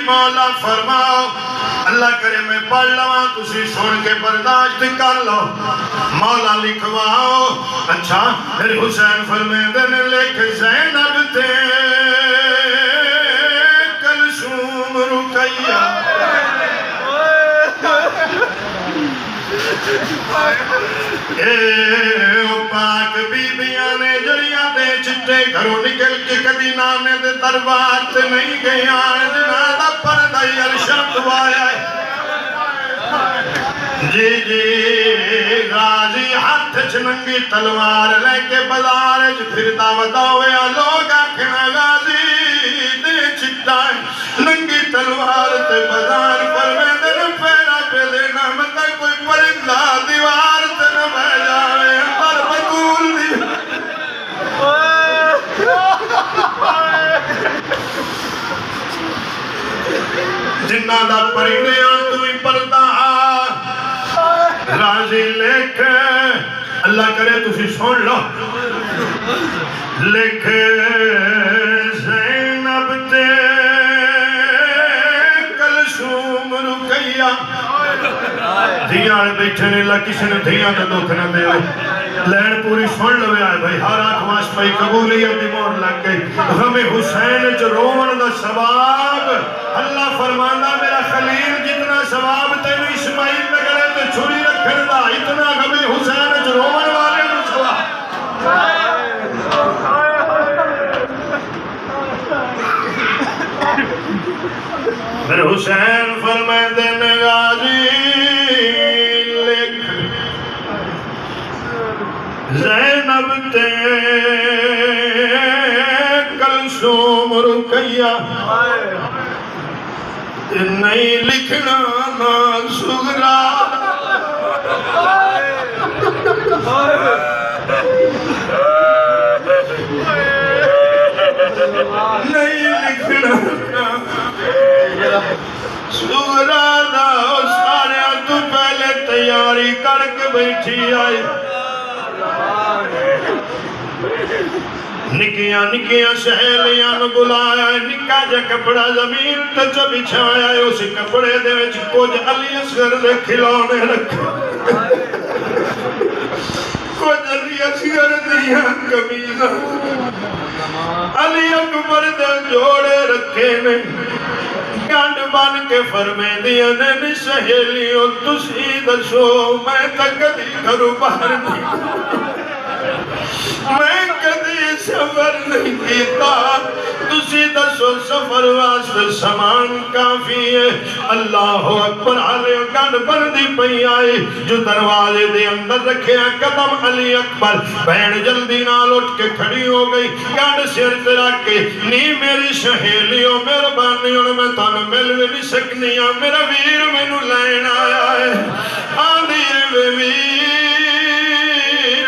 مولا فرماؤ اللہ کرے میں پڑھ لواں تسی سن کے برداشت کر لو مولا لکھواؤ اچھا میرے حسین فرمیندے نے لکھ زینب تے کلثوم رقیہ پاک بیبیاں نے جڑیاں دے چٹے گھروں نکل کے کدی نانے دے دربار تے نہیں گیا جنہاں دا پردہ عرشاں دعایا جی جی غازی ہاتھ چننگی تلوار لے کے بازار پھرتا بتاویا لوگ آکھنا غازی دے چٹا ننگی تلوار تے بازار پر میں دن پیرا پہ دینا مطلب کوئی پرندہ دیوار تے نہ بہ جائے پر بطول دی جنہ دا پرندے آن تمہیں پردہ راضی لکھ اللہ کرے تسی سن لو لکھ زینب تے کلثوم رقیہ دھیاں بیٹھے نے اللہ کسی نے دھیاں تو دکھ نہ دے لین پوری سن لوے آئے بھائی ہر آنکھ ماش پائی قبولیت دی مور لگ گئی غم حسین جو رومن دا ثواب اللہ فرماندہ میرا خلیل جتنا ثواب تینو اسماعیل میں گرے تو چھوڑی رکھن دا اتنا غم حسین جو رومن والے نو ثواب میرے حسین فرمائے دن غازی لکھ زینب تے کلثوم رقیہ نہیں لکھنا نا سغرا نہیں لکھنا سغرا نا سارے تو پہلے تیاری کر کے بیٹھی آئی نکیاں نکیاں سہیلیاں نو بلایا نکا جا کپڑا زمین تے بچھایا اس کپڑے دے وچ کچھ علی اصغر دے کھلونے رکھے کچھ علی اصغر دیاں قمیضاں علی اکبر دے جوڑے رکھے نے گانڈ بن کے فرمیندیاں نے سہیلیوں تسی دسو میں تک کدی گھروں باہر نہیں میں کدی سفر نہیں کیتا تسی دسو سفر واسطے سامان کافی ہے اللہ اکبر علی گنڈ بندی پئی آئی جو دروازے دے اندر رکھے قدم علی اکبر بہن جلدی نال اٹھ کے کھڑی ہو گئی گنڈ سر تے رکھ کے نی میری سہیلیوں مہربانیوں میں تانوں مل بھی نہیں سکنی میرا ویر مینوں لین آیا ہے آندی اے ویر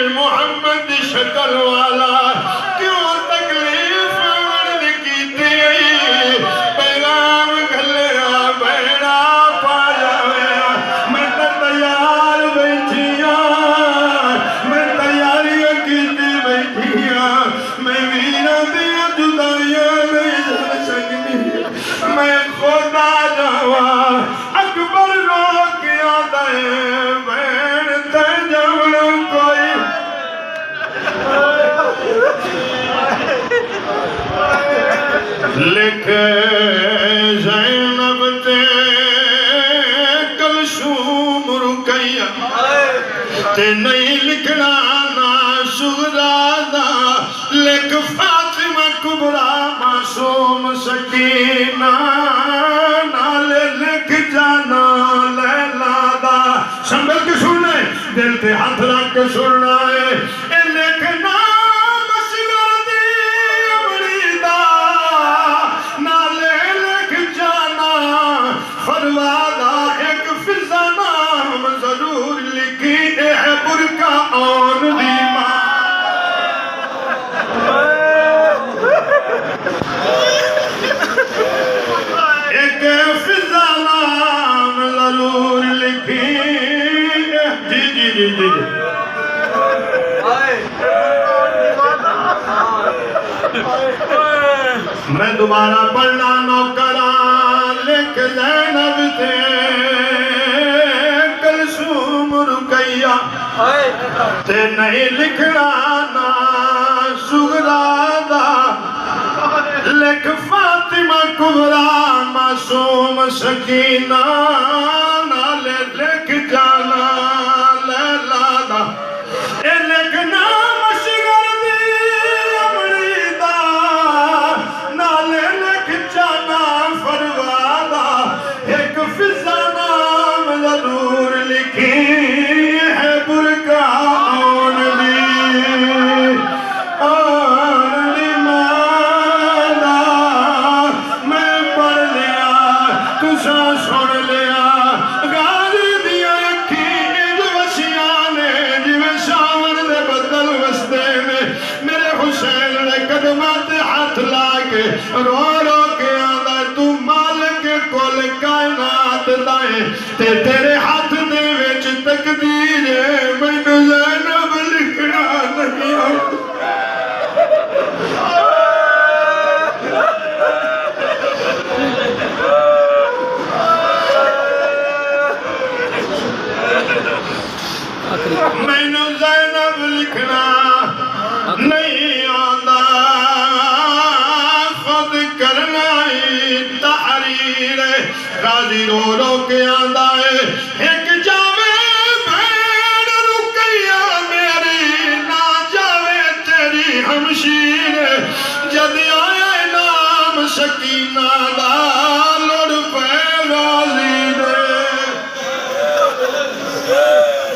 محمد دی شکل والا کیوں تکلیف مرد کیتی پیغام گھلیا بہنا پا جاویا میں تو تیار بیٹھیاں میں تیاریاں کیتی بیٹھیاں میں ویرہ دیا جدائیاں نہیں جا سکنی میں خدا جاوا اکبر رو کیا دائیں بہن تے جمڑوں کوئی لکھ زینب تے کلثوم رقیہ تے نہیں لکھنا نا سغرا دا لکھ فاطمہ کبرا معصوم سکینہ نالے لکھ جانا لیلا دا سنبھل کے سننے دل تے ہاتھ رکھ کے سننا ہے اے لکھنا فروادا ایک فضا نام ضرور لکھی اے برکا آن دیما ایک فضا نام ضرور لکھی جی جی جی جی میں دوبارہ پڑھنا نوکران لے ایک زینب تھے کلثوم رقیہ تے نہیں لکھنا نا سغرا دا لکھ فاطمہ کبرا معصوم سکینہ نالے لکھ جانا لیلا دا اے لکھنا مشغل دی امری دا نالے لکھ جانا فروادا ایک فضا نام ضرور لکھی ہے برکان دی آن دی مانا میں پڑھ لیا تساں سن لیا غازی دیا اکھی جو وسیانے جویں شاور دے بدل وستے میں میرے حسین نے قدمات ہاتھ لائے رو رو کے آدھا تو مالک کل کائنات دائیں تے تیرے ہاتھ دے وچ تقدیر ہے مینوں زینب لکھنا نہیں آتا مینوں زینب لکھنا نہیں آتا خود کرنا ہی تحریر غازی رو رو کے آندا ہے